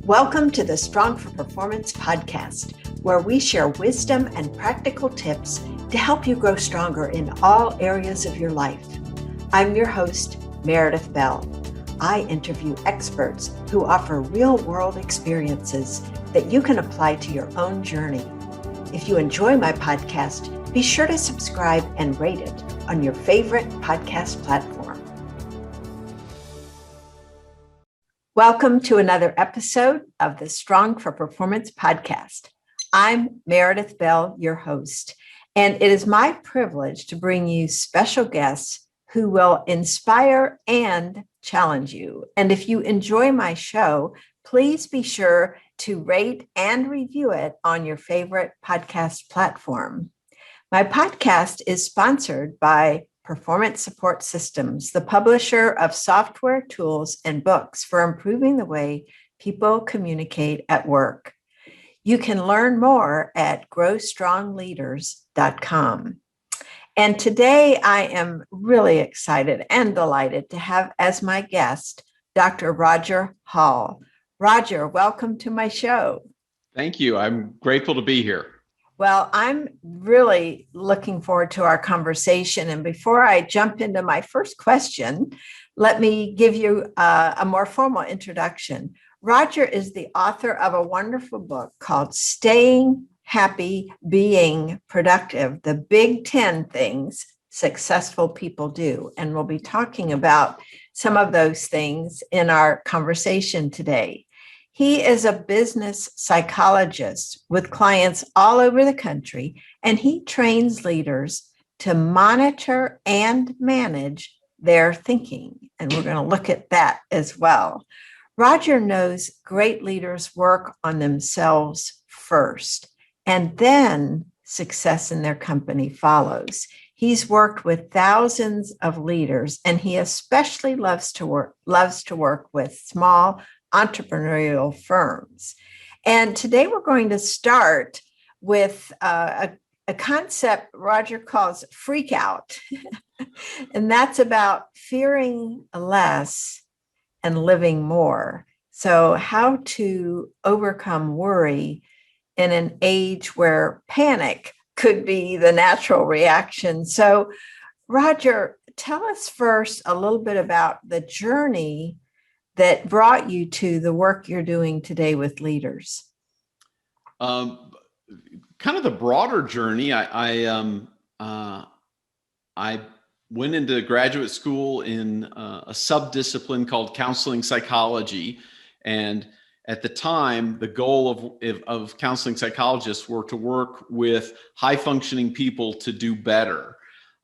Welcome to the Strong for Performance podcast, where we share wisdom and practical tips to help you grow stronger in all areas of your life. I'm your host, Meredith Bell. I interview experts who offer real-world experiences that you can apply to your own journey. If you enjoy my podcast, be sure to subscribe and rate it on your favorite podcast platform. Welcome to another episode of the Strong for Performance podcast. I'm Meredith Bell, your host, and it is my privilege to bring you special guests who will inspire and challenge you. And if you enjoy my show, please be sure to rate and review it on your favorite podcast platform. My podcast is sponsored by Performance Support Systems, the publisher of software, tools, and books for improving the way people communicate at work. You can learn more at growstrongleaders.com. And today I am really excited and delighted to have as my guest, Dr. Roger Hall. Roger, welcome to my show. Thank you. I'm grateful to be here. Well, I'm really looking forward to our conversation. And before I jump into my first question, let me give you a more formal introduction. Roger is the author of a wonderful book called Staying Happy, Being Productive, the Big 10 Things Successful People Do. And we'll be talking about some of those things in our conversation today. He is a business psychologist with clients all over the country, and he trains leaders to monitor and manage their thinking. And we're going to look at that as well. Roger knows great leaders work on themselves first, and then success in their company follows. He's worked with thousands of leaders, and he especially loves to work with small entrepreneurial firms. And today we're going to start with a concept Roger calls freak out. And that's about fearing less and living more. So how to overcome worry in an age where panic could be the natural reaction. So Roger, tell us first a little bit about the journey that brought you to the work you're doing today with leaders. Kind of the broader journey. I went into graduate school in a subdiscipline called counseling psychology, and at the time, the goal of counseling psychologists were to work with high-functioning people to do better.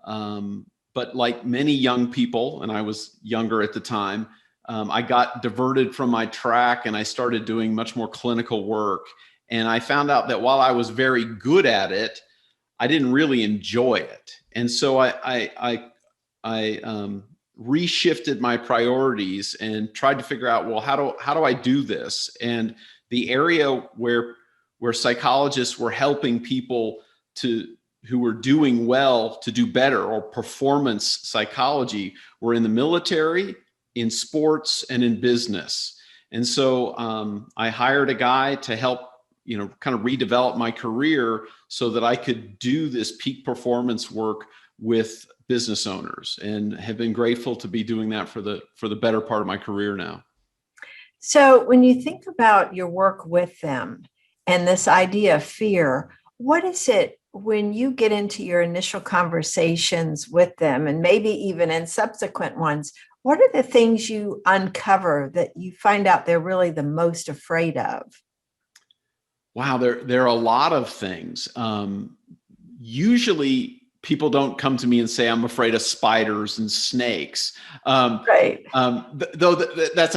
But like many young people, and I was younger at the time, I got diverted from my track and I started doing much more clinical work. And I found out that while I was very good at it, I didn't really enjoy it. And so I reshifted my priorities and tried to figure out, well, how do I do this? And the area where psychologists were helping people who were doing well to do better, or performance psychology, were in the military, in sports, and in business. And so I hired a guy to help, kind of redevelop my career so that I could do this peak performance work with business owners, and have been grateful to be doing that for the better part of my career now. So when you think about your work with them and this idea of fear, what is it when you get into your initial conversations with them, and maybe even in subsequent ones, what are the things you uncover that you find out they're really the most afraid of? Wow, there are a lot of things. Usually people don't come to me and say, I'm afraid of spiders and snakes. Right. That's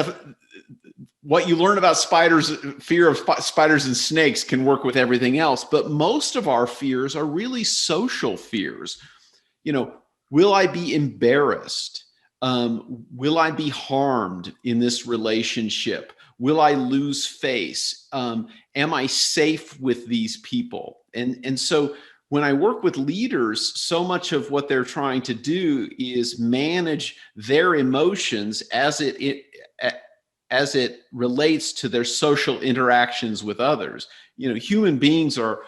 what you learn about spiders, fear of spiders and snakes can work with everything else. But most of our fears are really social fears. Will I be embarrassed? Will I be harmed in this relationship? Will I lose face? Am I safe with these people? And so when I work with leaders, so much of what they're trying to do is manage their emotions as as it relates to their social interactions with others. Human beings are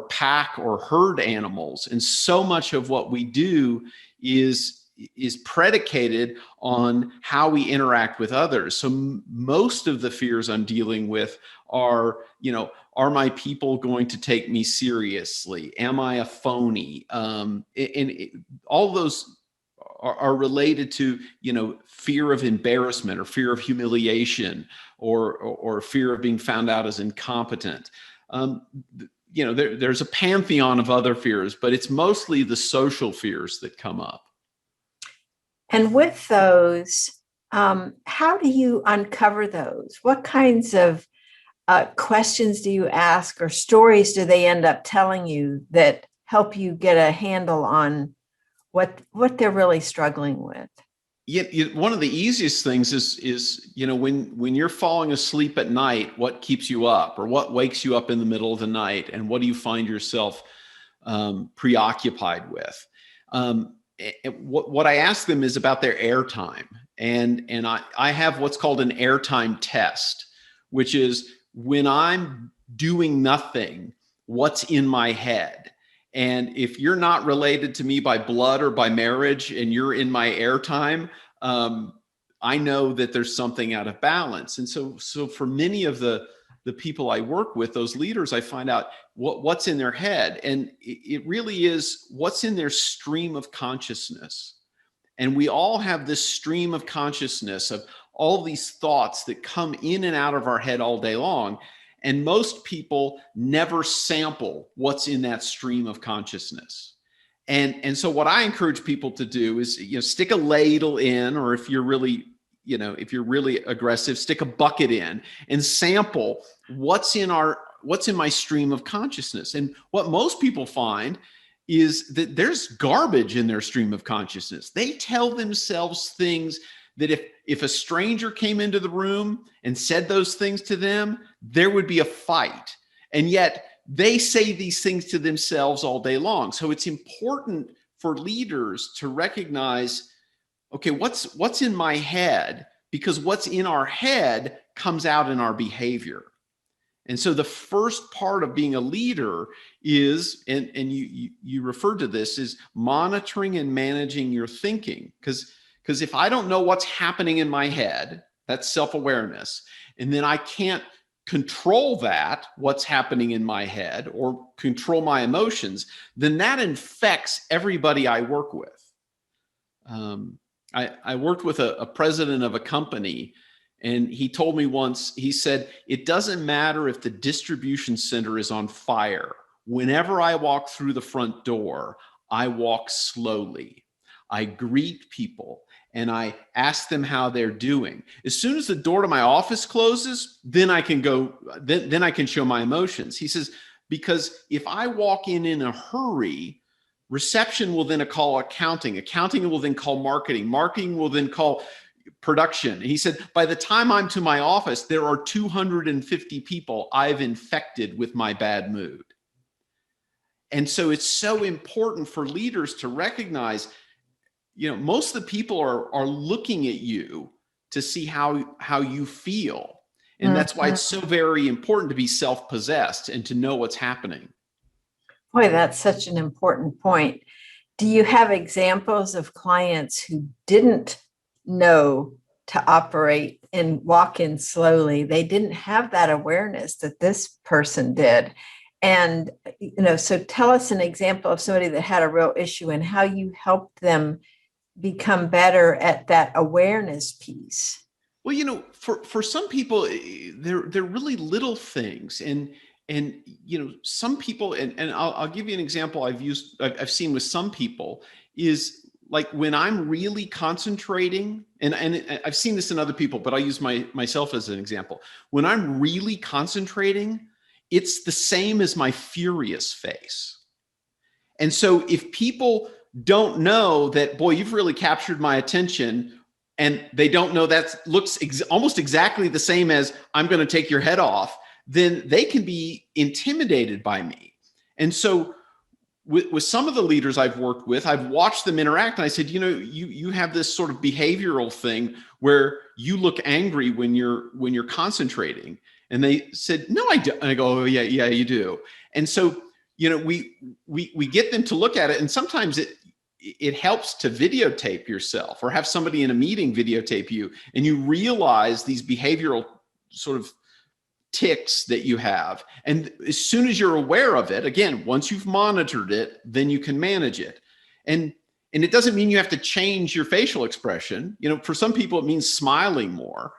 pack or herd animals, and so much of what we do is predicated on how we interact with others. So most of the fears I'm dealing with are, are my people going to take me seriously? Am I a phony? All those are related to, fear of embarrassment or fear of humiliation or fear of being found out as incompetent. There's a pantheon of other fears, but it's mostly the social fears that come up. And with those, how do you uncover those? What kinds of questions do you ask, or stories do they end up telling you that help you get a handle on what they're really struggling with? One of the easiest things is when you're falling asleep at night, what keeps you up, or what wakes you up in the middle of the night, and what do you find yourself preoccupied with? What I ask them is about their airtime, and I have what's called an airtime test, which is when I'm doing nothing, what's in my head. And if you're not related to me by blood or by marriage, and you're in my airtime, I know that there's something out of balance. And so for many of the people I work with, those leaders, I find out what's in their head. And it really is what's in their stream of consciousness. And we all have this stream of consciousness of all these thoughts that come in and out of our head all day long. And most people never sample what's in that stream of consciousness. And so what I encourage people to do is, stick a ladle in, or if you're really aggressive, stick a bucket in and sample what's in my stream of consciousness. And what most people find is that there's garbage in their stream of consciousness. They tell themselves things that if a stranger came into the room and said those things to them, there would be a fight. And yet they say these things to themselves all day long. So it's important for leaders to recognize, okay, what's in my head? Because what's in our head comes out in our behavior. And so the first part of being a leader is, and you referred to this, is monitoring and managing your thinking. Because if I don't know what's happening in my head, that's self-awareness, and then I can't control what's happening in my head, or control my emotions, then that infects everybody I work with. I worked with a president of a company, and he told me once, he said, it doesn't matter if the distribution center is on fire. Whenever I walk through the front door, I walk slowly. I greet people and I ask them how they're doing. As soon as the door to my office closes, then I can go, then I can show my emotions. He says, because if I walk in a hurry, reception will then call accounting. Accounting will then call marketing. Marketing will then call production. And he said, by the time I'm to my office, there are 250 people I've infected with my bad mood. And so it's so important for leaders to recognize, most of the people are looking at you to see how you feel. And that's why it's so very important to be self-possessed and to know what's happening. Boy, that's such an important point. Do you have examples of clients who didn't know to operate and walk in slowly? They didn't have that awareness that this person did. And, so tell us an example of somebody that had a real issue and how you helped them become better at that awareness piece. Well, for some people, they're really little things. And some people, and I'll give you an example I've seen with some people, is like when I'm really concentrating, and I've seen this in other people, but I'll use myself as an example. When I'm really concentrating, it's the same as my furious face. And so if people don't know that, boy, you've really captured my attention, and they don't know that looks almost exactly the same as I'm going to take your head off, then they can be intimidated by me. And so with some of the leaders I've worked with, I've watched them interact, and I said, you have this sort of behavioral thing where you look angry when you're concentrating. And they said, no, I do. And I go, oh, yeah, you do. And so, we get them to look at it, and sometimes it helps to videotape yourself or have somebody in a meeting videotape you, and you realize these behavioral sort of tics that you have. And as soon as you're aware of it, again, once you've monitored it, then you can manage it. And it doesn't mean you have to change your facial expression. For some people, it means smiling more.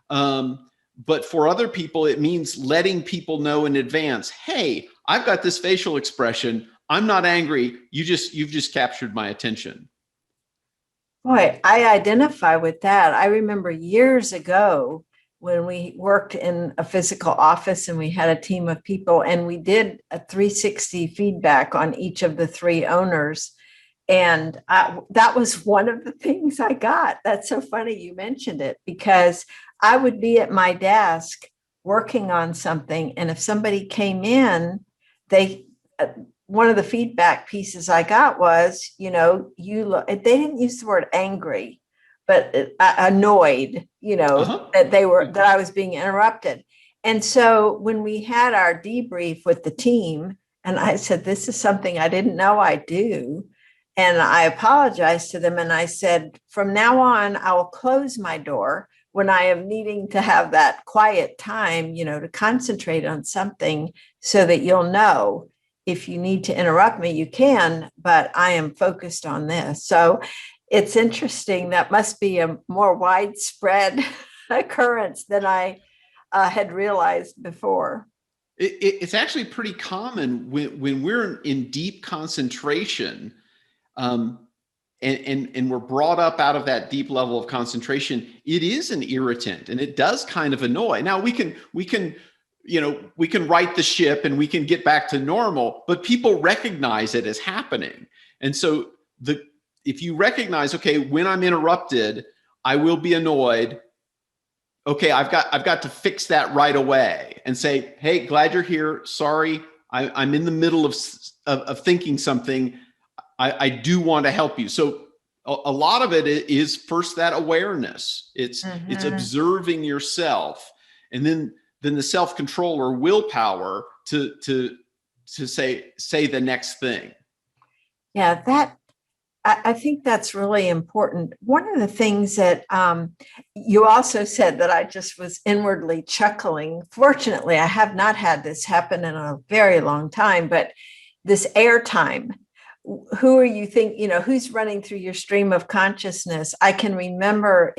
But for other people, it means letting people know in advance, hey, I've got this facial expression. I'm not angry. You've just captured my attention. Boy, I identify with that. I remember years ago when we worked in a physical office and we had a team of people, and we did a 360 feedback on each of the three owners. And that was one of the things I got. That's so funny you mentioned it, because I would be at my desk working on something, and if somebody came in, one of the feedback pieces I got was, they didn't use the word angry, but annoyed, that I was being interrupted. And so when we had our debrief with the team, and I said, this is something I didn't know I do. And I apologized to them. And I said, from now on, I will close my door when I am needing to have that quiet time, to concentrate on something, so that you'll know if you need to interrupt me, you can, but I am focused on this. So it's interesting. That must be a more widespread occurrence than I had realized before. It's actually pretty common when we're in deep concentration, and we're brought up out of that deep level of concentration. It is an irritant, and it does kind of annoy. Now we can right the ship and we can get back to normal, but people recognize it as happening. And so if you recognize, okay, when I'm interrupted, I will be annoyed. Okay, I've got to fix that right away and say, hey, glad you're here. Sorry, I'm in the middle of thinking something. I do want to help you. So a lot of it is first that awareness. It's observing yourself, and then the self-control or willpower to say the next thing. Yeah, I think that's really important. One of the things that you also said that I just was inwardly chuckling. Fortunately, I have not had this happen in a very long time, but this airtime. Who are you who's running through your stream of consciousness? I can remember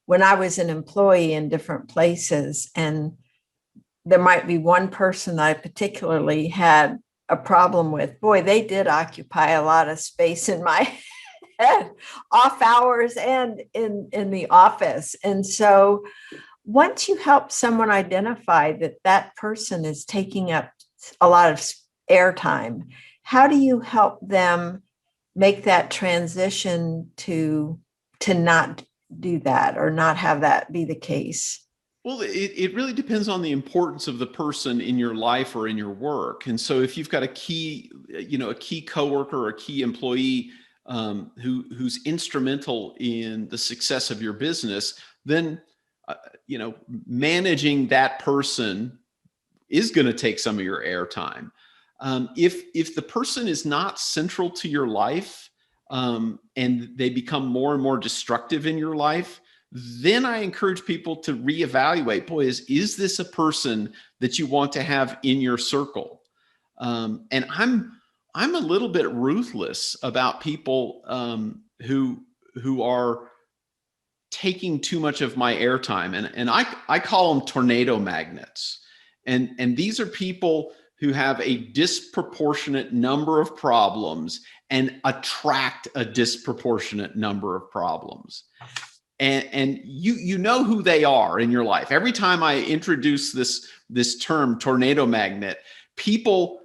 when I was an employee in different places, and there might be one person I particularly had a problem with. Boy, they did occupy a lot of space in my head, off hours and in the office. And so once you help someone identify that person is taking up a lot of airtime, how do you help them make that transition to not do that or not have that be the case? Well, it really depends on the importance of the person in your life or in your work. And so if you've got a key coworker or a key employee who's instrumental in the success of your business, then managing that person is going to take some of your airtime. If the person is not central to your life, and they become more and more destructive in your life, then I encourage people to reevaluate. Boy, is this a person that you want to have in your circle? And I'm a little bit ruthless about people who are taking too much of my airtime, and I call them tornado magnets. And these are people who have a disproportionate number of problems and attract a disproportionate number of problems. And you know who they are in your life. Every time I introduce this term tornado magnet, people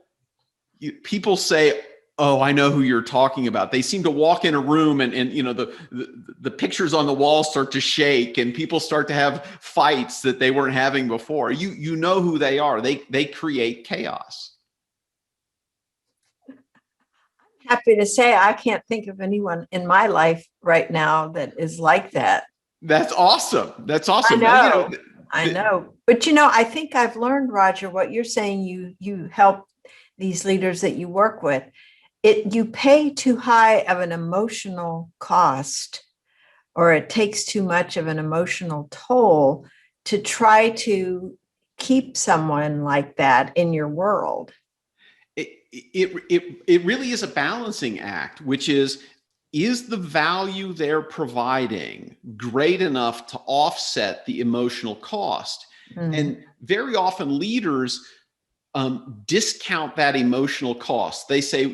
say, oh, I know who you're talking about. They seem to walk in a room and the pictures on the wall start to shake and people start to have fights that they weren't having before. You know who they are. They create chaos. happy to say I can't think of anyone in my life right now that is like that. That's awesome. That's I awesome. know. I know. But I think I've learned, Roger, what you're saying, you help these leaders that you work with. You pay too high of an emotional cost, or it takes too much of an emotional toll to try to keep someone like that in your world. It really is a balancing act, which is the value they're providing great enough to offset the emotional cost? And very often leaders discount that emotional cost. They say,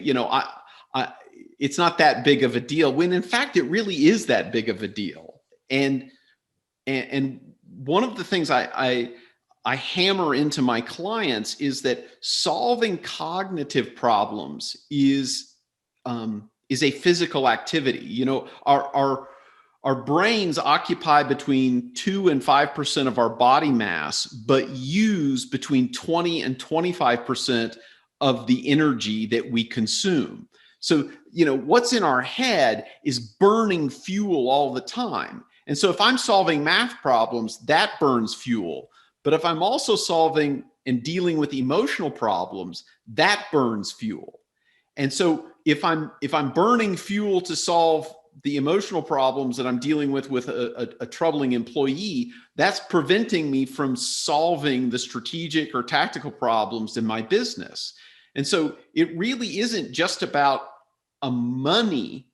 it's not that big of a deal, when in fact it really is that big of a deal. And one of the things I hammer into my clients is that solving cognitive problems is a physical activity. Our brains occupy between 2 and 5% of our body mass, but use between 20 and 25% of the energy that we consume. So, what's in our head is burning fuel all the time. And so if I'm solving math problems, that burns fuel. But if I'm also solving and dealing with emotional problems, that burns fuel. And so if I'm burning fuel to solve the emotional problems that I'm dealing with a troubling employee, that's preventing me from solving the strategic or tactical problems in my business. And so it really isn't just about a money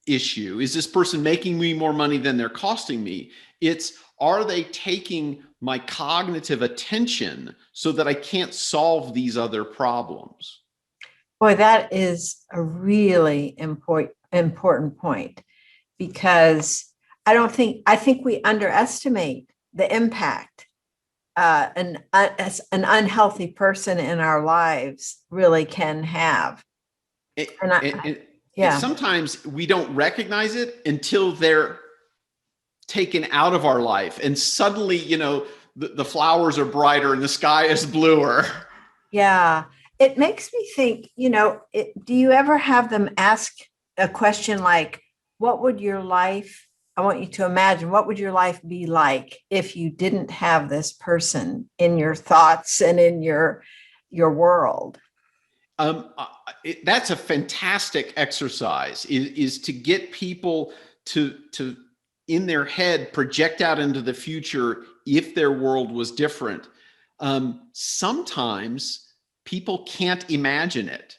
issue. Is this person making me more money than they're costing me? It's, are they taking my cognitive attention so that I can't solve these other problems? Boy, that is a really important point, because I think we underestimate the impact an unhealthy person in our lives really can have. And sometimes we don't recognize it until they're taken out of our life, and suddenly, the flowers are brighter and the sky is bluer. Yeah. It makes me think, do you ever have them ask a question like, I want you to imagine, what would your life be like if you didn't have this person in your thoughts and in your world? That's a fantastic exercise, is to get people to in their head project out into the future if their world was different. Sometimes people can't imagine it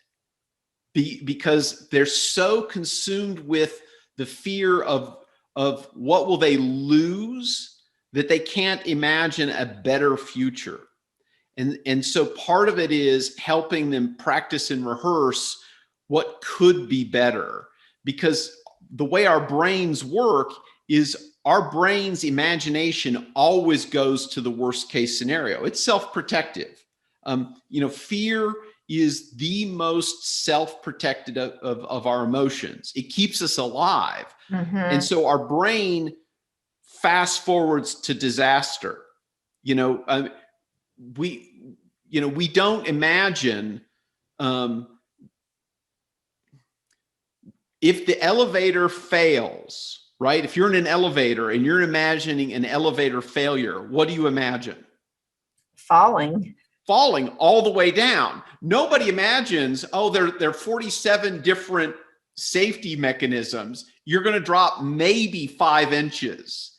because they're so consumed with the fear of what will they lose that they can't imagine a better future. And so part of it is helping them practice and rehearse what could be better, because the way our brains work is our brain's imagination always goes to the worst case scenario. It's self-protective. Fear is the most self-protected of our emotions. It keeps us alive. Mm-hmm. And so our brain fast forwards to disaster. We don't imagine if the elevator fails, right? If you're in an elevator and you're imagining an elevator failure, what do you imagine? Falling all the way down. Nobody imagines, there are 47 different safety mechanisms. You're going to drop maybe 5 inches.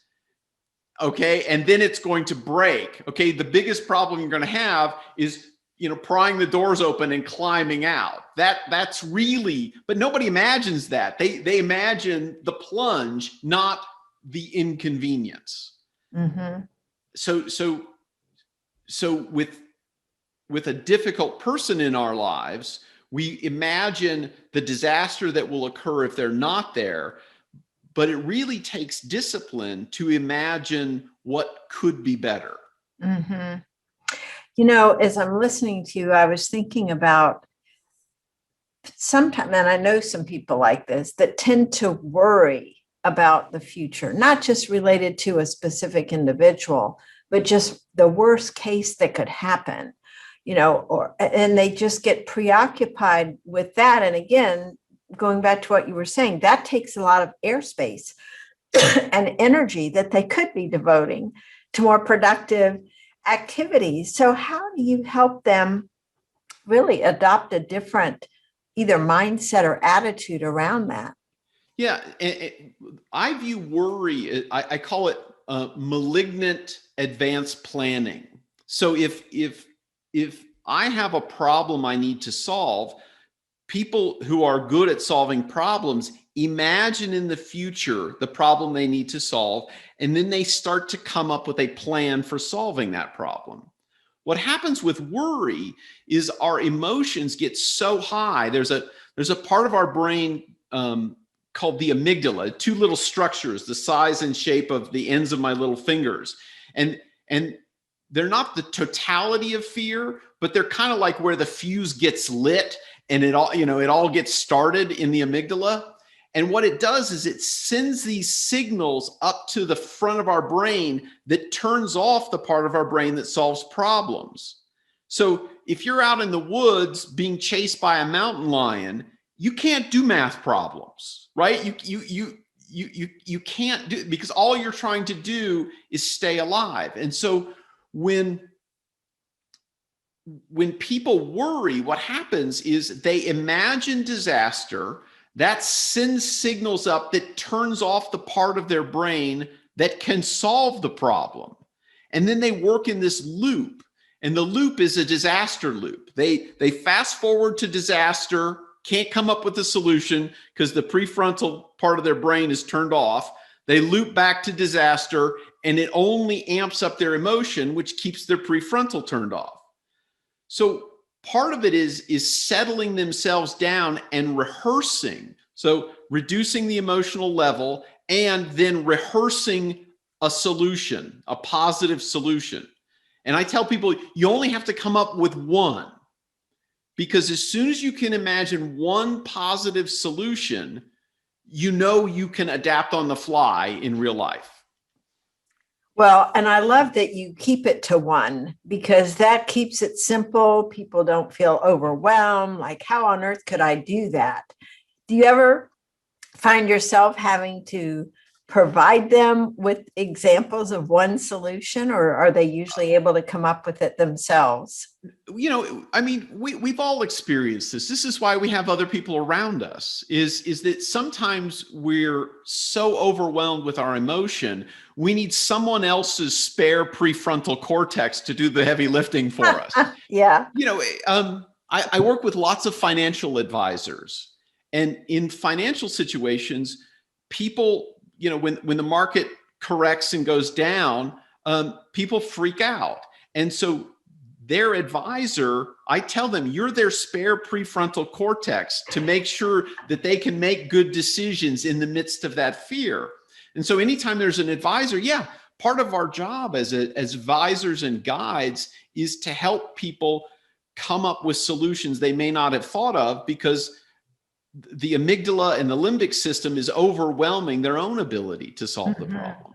Okay. And then it's going to break. Okay. The biggest problem you're going to have is, prying the doors open and climbing out. That's really, but nobody imagines that. They imagine the plunge, not the inconvenience. Mm-hmm. So with a difficult person in our lives, we imagine the disaster that will occur if they're not there. But it really takes discipline to imagine what could be better. Mm-hmm. As I'm listening to you, I was thinking about sometimes, and I know some people like this, that tend to worry about the future, not just related to a specific individual, but just the worst case that could happen. and they just get preoccupied with that. And again, going back to what you were saying, that takes a lot of airspace and energy that they could be devoting to more productive activities. So how do you help them really adopt a different either mindset or attitude around that? Yeah, I view worry, I call it malignant advanced planning. So if I have a problem I need to solve, people who are good at solving problems imagine in the future the problem they need to solve, and then they start to come up with a plan for solving that problem. What happens with worry is our emotions get so high. There's a part of our brain called the amygdala, two little structures, the size and shape of the ends of my little fingers. And they're not the totality of fear, but they're kind of like where the fuse gets lit and it all gets started in the amygdala. And what it does is it sends these signals up to the front of our brain that turns off the part of our brain that solves problems. So if you're out in the woods being chased by a mountain lion, you can't do math problems, right? You can't do it because all you're trying to do is stay alive. And so when people worry, what happens is they imagine disaster. That sends signals up that turns off the part of their brain that can solve the problem. And then they work in this loop. And the loop is a disaster loop. They fast forward to disaster, can't come up with a solution because the prefrontal part of their brain is turned off. They loop back to disaster, and it only amps up their emotion, which keeps their prefrontal turned off. So part of it is settling themselves down and rehearsing. So reducing the emotional level and then rehearsing a solution, a positive solution. And I tell people, you only have to come up with one, because as soon as you can imagine one positive solution, you can adapt on the fly in real life. Well, and I love that you keep it to one, because that keeps it simple. People don't feel overwhelmed. Like, how on earth could I do that? Do you ever find yourself having to provide them with examples of one solution, or are they usually able to come up with it themselves? We've all experienced this. This is why we have other people around us, is that sometimes we're so overwhelmed with our emotion, we need someone else's spare prefrontal cortex to do the heavy lifting for us. Yeah. I work with lots of financial advisors, and in financial situations, people, when the market corrects and goes down, people freak out. And so their advisor, I tell them, you're their spare prefrontal cortex to make sure that they can make good decisions in the midst of that fear. And so anytime there's an advisor, part of our job as advisors and guides is to help people come up with solutions they may not have thought of, because the amygdala and the limbic system is overwhelming their own ability to solve the problem.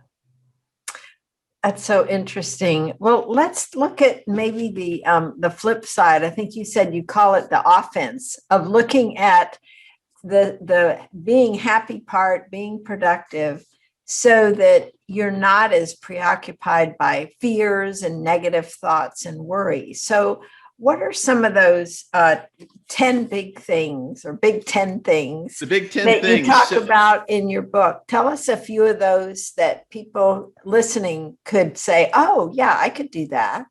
That's so interesting. Well, let's look at maybe the flip side. I think you said you call it the offense of looking at the being happy part, being productive, so that you're not as preoccupied by fears and negative thoughts and worry. So what are some of those 10 big things, or big 10 things, the big 10 that things you talk about in your book? Tell us a few of those that people listening could say, oh, yeah, I could do that.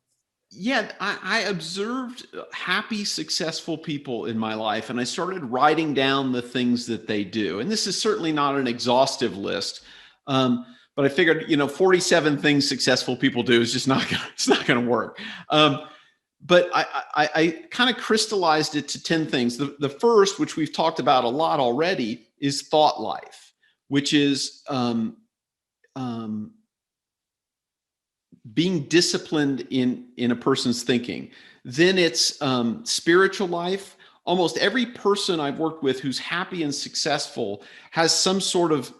Yeah, I observed happy, successful people in my life, and I started writing down the things that they do. And this is certainly not an exhaustive list, but I figured, 47 things successful people do is just not going to work. But I kind of crystallized it to 10 things. The first, which we've talked about a lot already, is thought life, which is being disciplined in a person's thinking. Then it's spiritual life. Almost every person I've worked with who's happy and successful has some sort of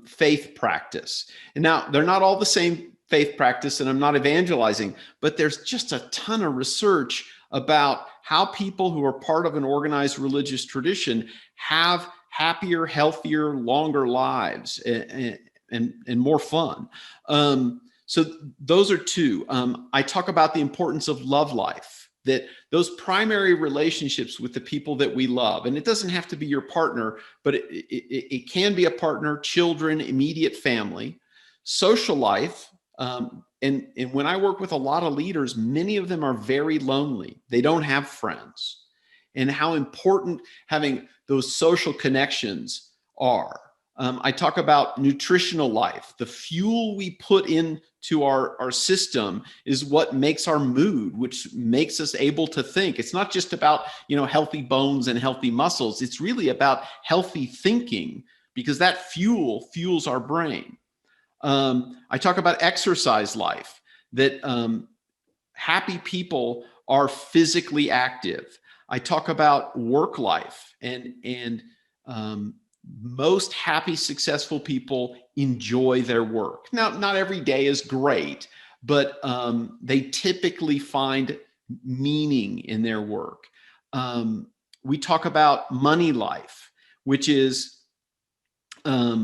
faith practice. And now they're not all the same faith practice and I'm not evangelizing, but there's just a ton of research about how people who are part of an organized religious tradition have happier, healthier, longer lives and more fun. So those are two. I talk about the importance of love life, that those primary relationships with the people that we love, and it doesn't have to be your partner, but it can be a partner, children, immediate family, social life. And when I work with a lot of leaders, many of them are very lonely. They don't have friends, and how important having those social connections are. I talk about nutritional life. The fuel we put into our system is what makes our mood, which makes us able to think. It's not just about, healthy bones and healthy muscles. It's really about healthy thinking, because that fuels our brain. I talk about exercise life, that happy people are physically active. I talk about work life, and most happy, successful people enjoy their work. Now, not every day is great, but they typically find meaning in their work. We talk about money life, which is, if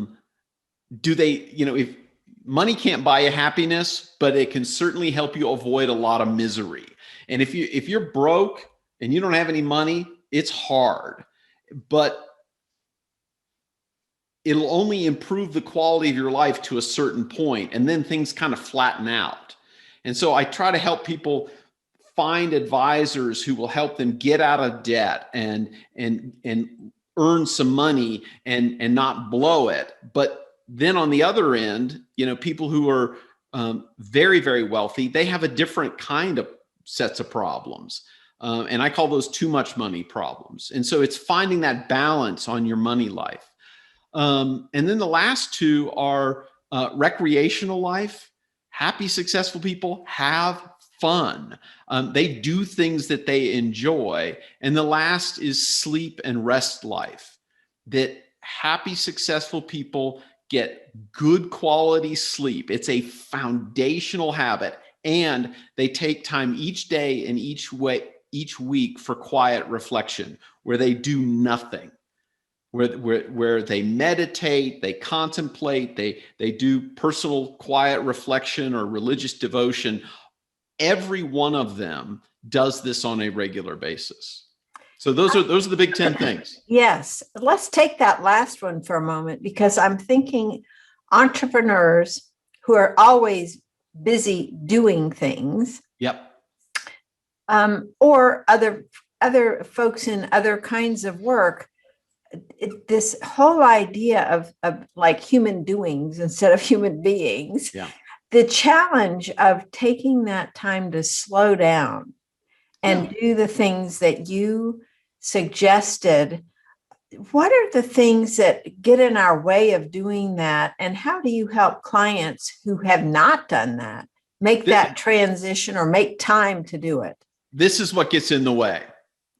money can't buy you happiness, but it can certainly help you avoid a lot of misery. And if you're broke and you don't have any money, it's hard, but it'll only improve the quality of your life to a certain point, and then things kind of flatten out. And so I try to help people find advisors who will help them get out of debt and earn some money and not blow it. But then on the other end, people who are very, very wealthy, they have a different kind of sets of problems. And I call those too much money problems. And so it's finding that balance on your money life. And then the last two are recreational life. Happy, successful people have fun. They do things that they enjoy. And the last is sleep and rest life, that happy, successful people get good quality sleep. It's a foundational habit. And they take time each day and each week for quiet reflection, where they do nothing, where they meditate, they contemplate, they do personal quiet reflection or religious devotion. Every one of them does this on a regular basis. So those are the big 10 things. Yes. Let's take that last one for a moment, because I'm thinking entrepreneurs who are always busy doing things. Yep. Or other folks in other kinds of work. This whole idea of like human doings instead of human beings. Yeah. The challenge of taking that time to slow down and do the things that you suggested. What are the things that get in our way of doing that? And how do you help clients who have not done that make that transition or make time to do it? This is what gets in the way,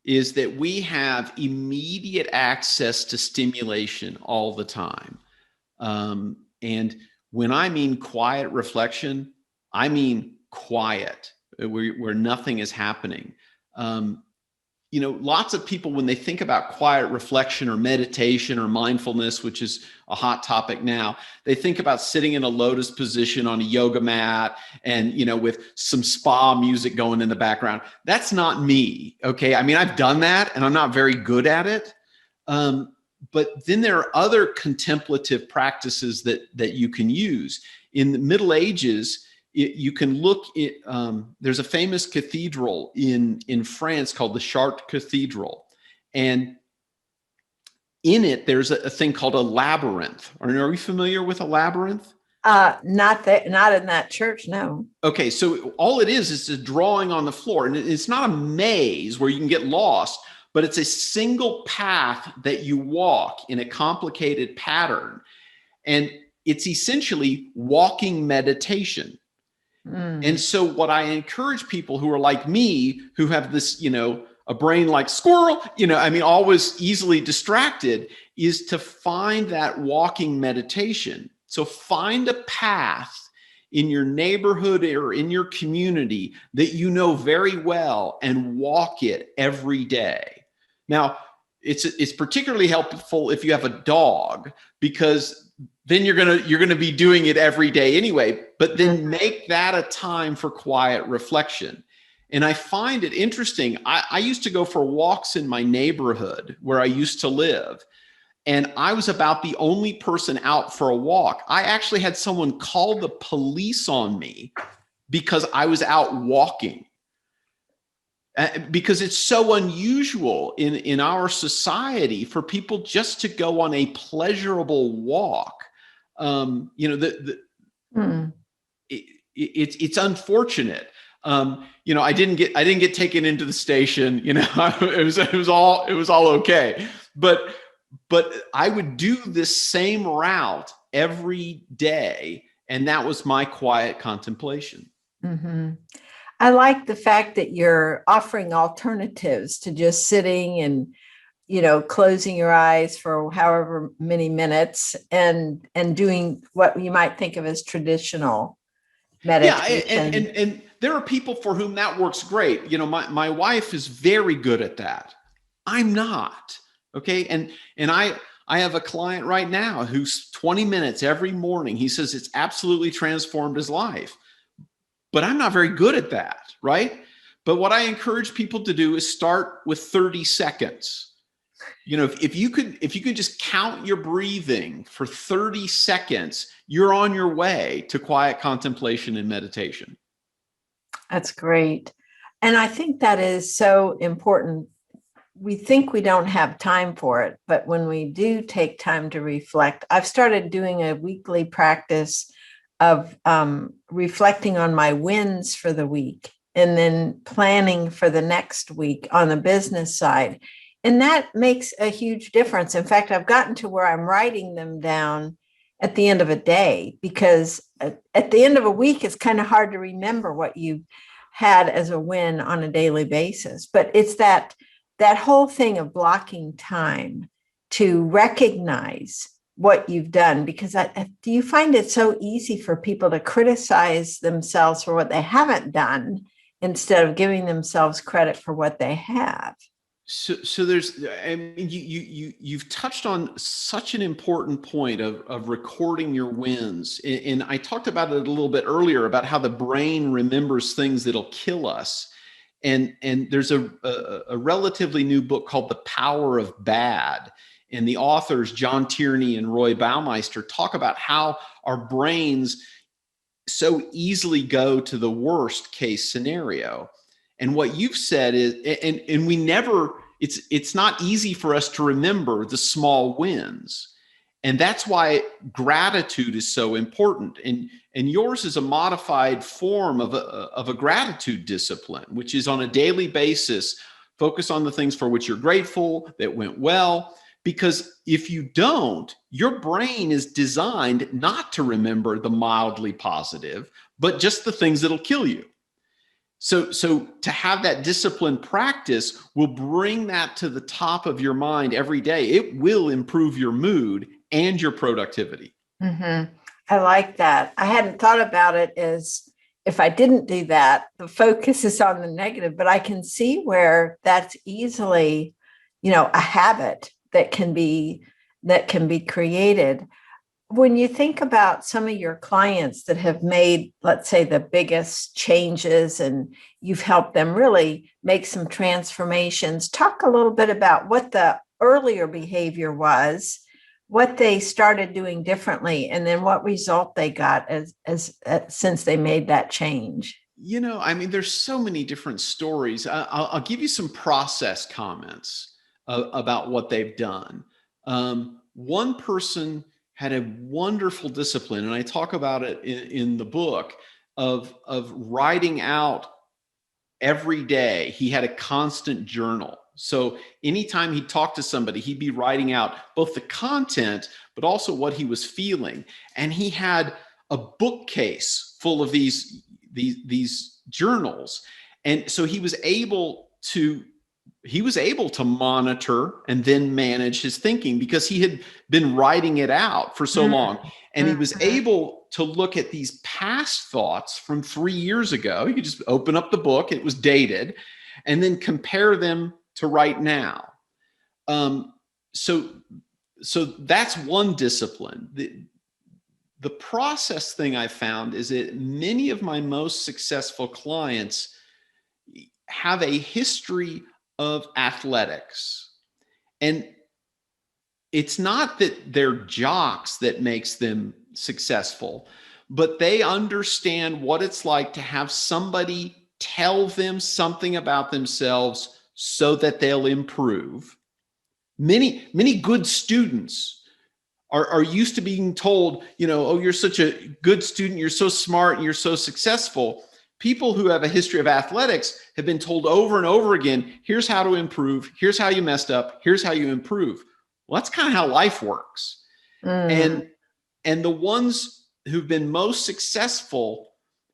is that we have immediate access to stimulation all the time. And when I mean quiet reflection, I mean quiet, where nothing is happening. Lots of people, when they think about quiet reflection or meditation or mindfulness, which is a hot topic now, they think about sitting in a lotus position on a yoga mat and, with some spa music going in the background. That's not me. Okay. I mean, I've done that and I'm not very good at it. But then there are other contemplative practices that you can use. In the Middle Ages, you can look at, there's a famous cathedral in France called the Chartres Cathedral. And in it, there's a thing called a labyrinth. Are you familiar with a labyrinth? Not in that church, no. Okay, so all it is a drawing on the floor. And it's not a maze where you can get lost, but it's a single path that you walk in a complicated pattern. And it's essentially walking meditation. And so what I encourage people who are like me, who have this, a brain like squirrel, always easily distracted, is to find that walking meditation. So find a path in your neighborhood or in your community that you know very well and walk it every day. Now, it's particularly helpful if you have a dog, because then you're gonna be doing it every day anyway. But then make that a time for quiet reflection. And I find it interesting. I used to go for walks in my neighborhood where I used to live, and I was about the only person out for a walk. I actually had someone call the police on me because I was out walking. Because it's so unusual in our society for people just to go on a pleasurable walk. It's unfortunate. I didn't get taken into the station. It was all okay. But I would do this same route every day, and that was my quiet contemplation. Mm-hmm. I like the fact that you're offering alternatives to just sitting and, closing your eyes for however many minutes and doing what you might think of as traditional meditation. Yeah, and there are people for whom that works great. My wife is very good at that. I'm not. Okay. And I have a client right now who's 20 minutes every morning. He says it's absolutely transformed his life. But I'm not very good at that, right? But what I encourage people to do is start with 30 seconds. If you could just count your breathing for 30 seconds, you're on your way to quiet contemplation and meditation. That's great. And I think that is so important. We think we don't have time for it, but when we do take time to reflect, I've started doing a weekly practice of reflecting on my wins for the week and then planning for the next week on the business side. And that makes a huge difference. In fact, I've gotten to where I'm writing them down at the end of a day, because at the end of a week, it's kind of hard to remember what you had as a win on a daily basis. But it's that whole thing of blocking time to recognize what you've done, because do you find it so easy for people to criticize themselves for what they haven't done instead of giving themselves credit for what they have? So there's, I mean, you've touched on such an important point of recording your wins. And I talked about it a little bit earlier about how the brain remembers things that'll kill us. And there's a relatively new book called The Power of Bad. And the authors, John Tierney and Roy Baumeister, talk about how our brains so easily go to the worst case scenario. And what you've said is, and we never, it's not easy for us to remember the small wins. And that's why gratitude is so important. And yours is a modified form of a gratitude discipline, which is on a daily basis, focus on the things for which you're grateful, that went well. Because if you don't, your brain is designed not to remember the mildly positive, but just the things that'll kill you. So to have that disciplined practice will bring that to the top of your mind every day. It will improve your mood and your productivity. Mm-hmm. I like that. I hadn't thought about it as, if I didn't do that, the focus is on the negative, but I can see where that's easily, a habit that can be created. When you think about some of your clients that have made, let's say, the biggest changes, and you've helped them really make some transformations, talk a little bit about what the earlier behavior was, what they started doing differently, and then what result they got as since they made that change. There's so many different stories. I'll give you some process comments about what they've done. One person had a wonderful discipline, and I talk about it in the book, of writing out every day. He had a constant journal. So anytime he talked to somebody, he'd be writing out both the content, but also what he was feeling. And he had a bookcase full of these journals. And so he was able to he was able to monitor and then manage his thinking because he had been writing it out for so long. And he was able to look at these past thoughts from 3 years ago. You could just open up the book, it was dated, and then compare them to right now. So that's one discipline. The process thing I found is that many of my most successful clients have a history of athletics. And it's not that they're jocks that makes them successful, but they understand what it's like to have somebody tell them something about themselves so that they'll improve. Many good students are used to being told, oh, you're such a good student, you're so smart, and you're so successful. People who have a history of athletics have been told over and over again, here's how to improve, here's how you messed up, here's how you improve. Well, that's kind of how life works. And the ones who've been most successful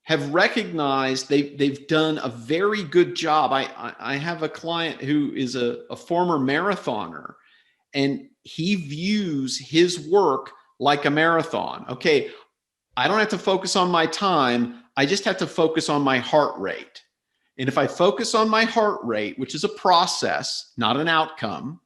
have recognized they've done a very good job. I have a client who is a former marathoner, and he views his work like a marathon. Okay, I don't have to focus on my time. I just have to focus on my heart rate. And if I focus on my heart rate, which is a process, not an outcome,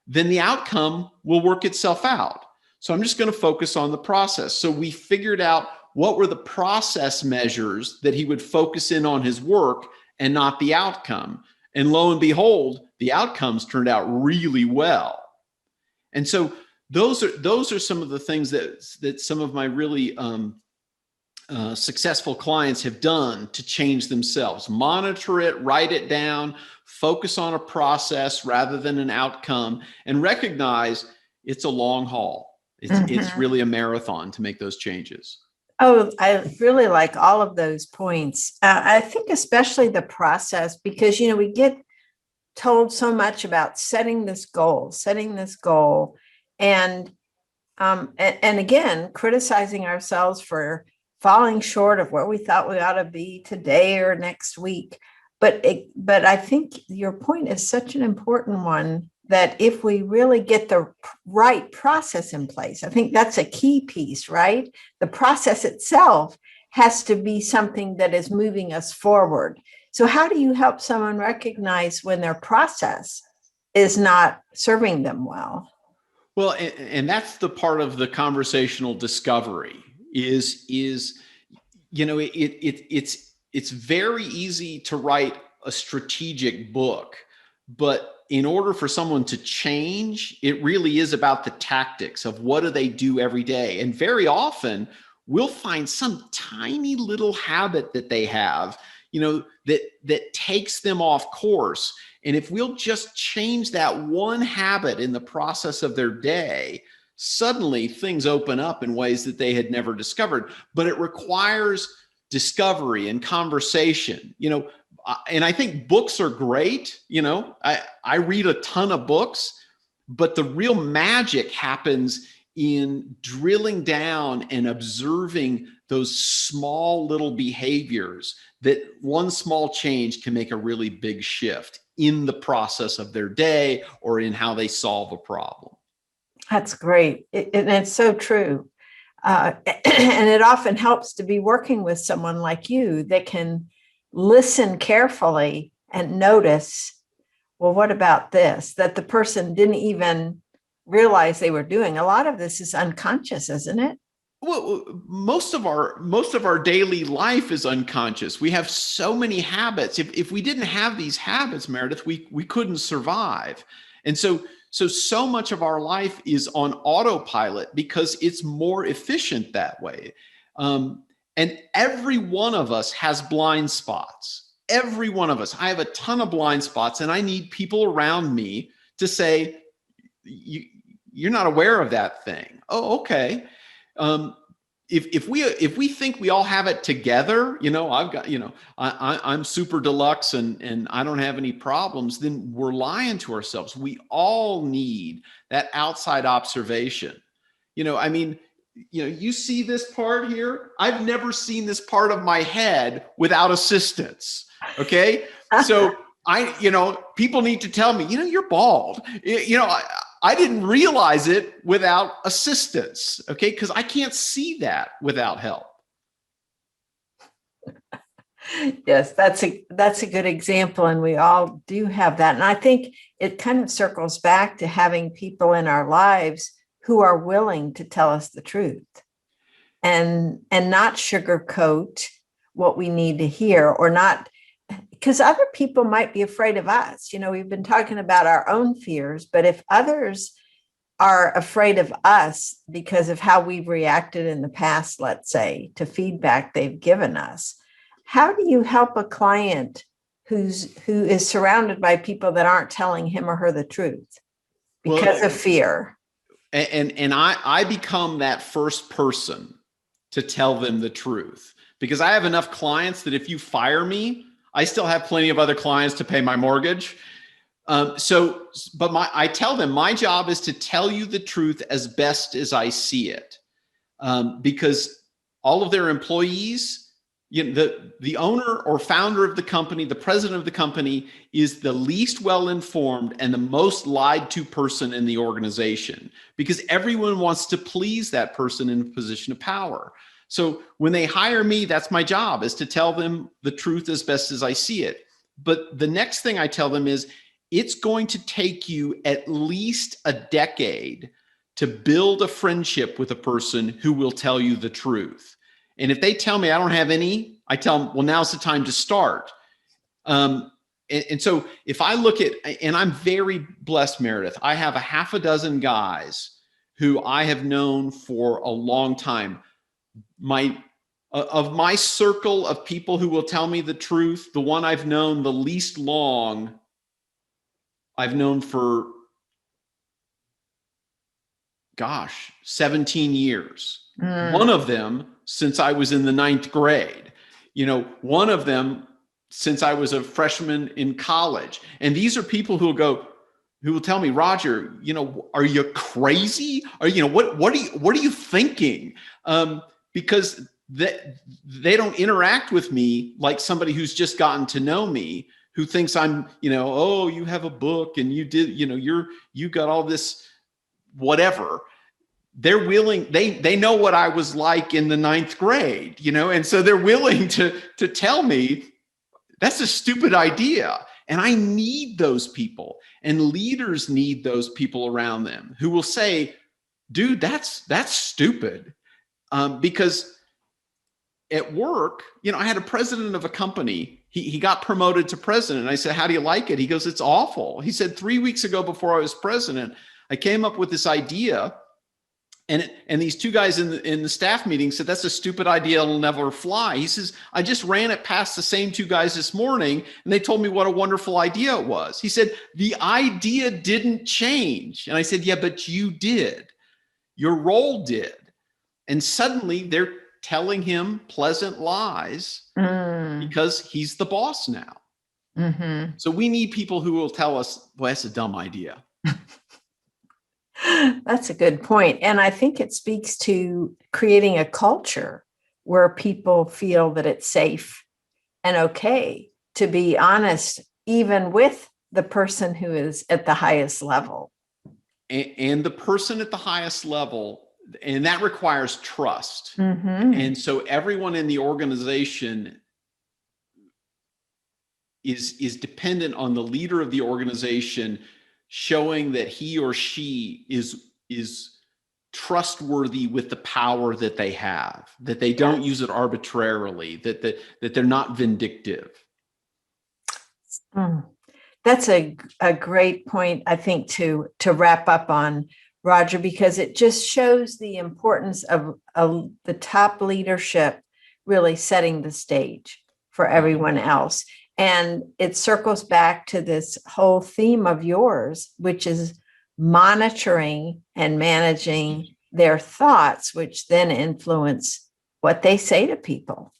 then the outcome will work itself out. So I'm just going to focus on the process. So we figured out what were the process measures that he would focus in on his work and not the outcome. And lo and behold, the outcomes turned out really well. And so those are some of the things that some of my really successful clients have done to change themselves. Monitor it, write it down, focus on a process rather than an outcome, and recognize it's a long haul. It's really a marathon to make those changes. Oh, I really like all of those points. I think especially the process, because, we get told so much about setting this goal, and again, criticizing ourselves for falling short of where we thought we ought to be today or next week. But I think your point is such an important one, that if we really get the right process in place, I think that's a key piece, right? The process itself has to be something that is moving us forward. So how do you help someone recognize when their process is not serving them well? Well, and that's the part of the conversational discovery is it's very easy to write a strategic book, but in order for someone to change, it really is about the tactics of what do they do every day. And very often we'll find some tiny little habit that they have, that takes them off course. And if we'll just change that one habit in the process of their day, suddenly things open up in ways that they had never discovered. But it requires discovery and conversation, and I think books are great. I read a ton of books, but the real magic happens in drilling down and observing those small little behaviors that one small change can make a really big shift in the process of their day or in how they solve a problem. That's great. And it's so true. And it often helps to be working with someone like you that can listen carefully and notice, well, what about this? That the person didn't even realize they were doing. A lot of this is unconscious, isn't it? Well, most of our daily life is unconscious. We have so many habits. If we didn't have these habits, Meredith, we couldn't survive. And so much of our life is on autopilot because it's more efficient that way. And every one of us has blind spots. Every one of us. I have a ton of blind spots, and I need people around me to say, you're not aware of that thing. Oh, okay. If we think we all have it together, I've got, I'm super deluxe and I don't have any problems, then we're lying to ourselves. We all need that outside observation. You see this part here? I've never seen this part of my head without assistance. Okay. So people need to tell me, you're bald. I didn't realize it without assistance. Okay. Cause I can't see that without help. Yes, that's a good example. And we all do have that. And I think it kind of circles back to having people in our lives who are willing to tell us the truth and not sugarcoat what we need to hear, or not, because other people might be afraid of us. We've been talking about our own fears, but if others are afraid of us because of how we've reacted in the past, let's say, to feedback they've given us, how do you help a client who is surrounded by people that aren't telling him or her the truth because of fear? And I become that first person to tell them the truth, because I have enough clients that if you fire me, I still have plenty of other clients to pay my mortgage. I tell them my job is to tell you the truth as best as I see it, because all of their employees, the owner or founder of the company, the president of the company, is the least well-informed and the most lied to person in the organization, because everyone wants to please that person in a position of power. So when they hire me, that's my job, is to tell them the truth as best as I see it. But the next thing I tell them is, it's going to take you at least a decade to build a friendship with a person who will tell you the truth. And if they tell me I don't have any, I tell them, well, now's the time to start. And so if I look at, and I'm very blessed, Meredith, I have a half a dozen guys who I have known for a long time. Of my circle of people who will tell me the truth, the one I've known the least long, I've known for, 17 years. One of them since I was in the 9th grade, one of them since I was a freshman in college. And these are people who will tell me, Roger, are you crazy? Or, what are you thinking? Because they don't interact with me like somebody who's just gotten to know me, who thinks I'm, oh, you have a book and you did, you got all this, whatever. They're willing, they know what I was like in the 9th grade, and so they're willing to tell me that's a stupid idea. And I need those people, and leaders need those people around them who will say, dude, that's stupid. Because at work, I had a president of a company. He got promoted to president. I said, how do you like it? He goes, it's awful. He said, 3 weeks ago, before I was president, I came up with this idea. And these two guys in the staff meeting said, that's a stupid idea. It'll never fly. He says, I just ran it past the same two guys this morning, and they told me what a wonderful idea it was. He said, the idea didn't change. And I said, yeah, but you did. Your role did. And suddenly they're telling him pleasant lies because he's the boss now. Mm-hmm. So we need people who will tell us, well, that's a dumb idea. That's a good point. And I think it speaks to creating a culture where people feel that it's safe and okay to be honest, even with the person who is at the highest level. And the person at the highest level, and that requires trust. Mm-hmm. And so everyone in the organization is dependent on the leader of the organization showing that he or she is trustworthy with the power that they have, that they don't use it arbitrarily, that they're not vindictive. That's a great point, I think, to wrap up on, Roger, because it just shows the importance of the top leadership really setting the stage for everyone else. And it circles back to this whole theme of yours, which is monitoring and managing their thoughts, which then influence what they say to people.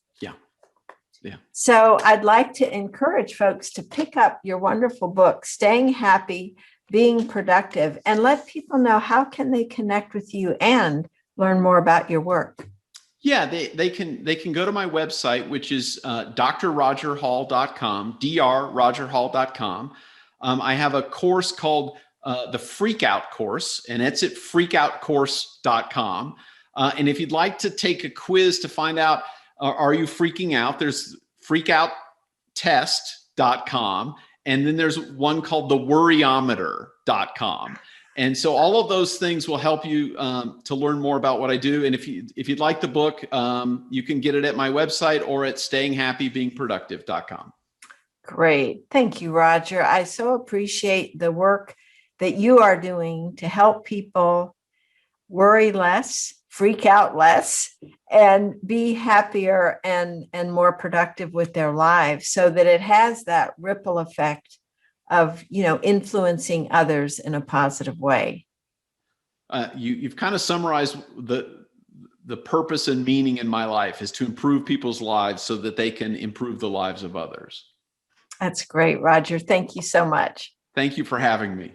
Yeah. So I'd like to encourage folks to pick up your wonderful book, Staying Happy, Being Productive, and let people know how can they connect with you and learn more about your work. Yeah, they can go to my website, which is drrogerhall.com, drrogerhall.com. I have a course called the Freakout Course, and it's at freakoutcourse.com. And if you'd like to take a quiz to find out, are you freaking out? There's freakouttest.com. And then there's one called the worryometer.com. And so all of those things will help you to learn more about what I do. And if you'd like the book, you can get it at my website or at stayinghappybeingproductive.com. Great. Thank you, Roger. I so appreciate the work that you are doing to help people worry less, freak out less, and be happier and more productive with their lives, so that it has that ripple effect of, influencing others in a positive way. You've kind of summarized the purpose and meaning in my life is to improve people's lives so that they can improve the lives of others. That's great, Roger. Thank you so much. Thank you for having me.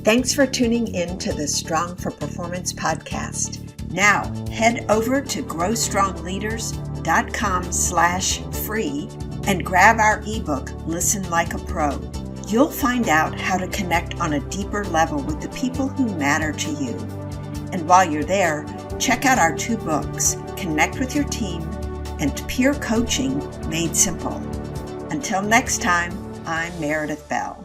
Thanks for tuning in to the Strong for Performance podcast. Now head over to growstrongleaders.com/free and grab our ebook, Listen Like a Pro. You'll find out how to connect on a deeper level with the people who matter to you. And while you're there, check out our 2 books, Connect with Your Team and Peer Coaching Made Simple. Until next time, I'm Meredith Bell.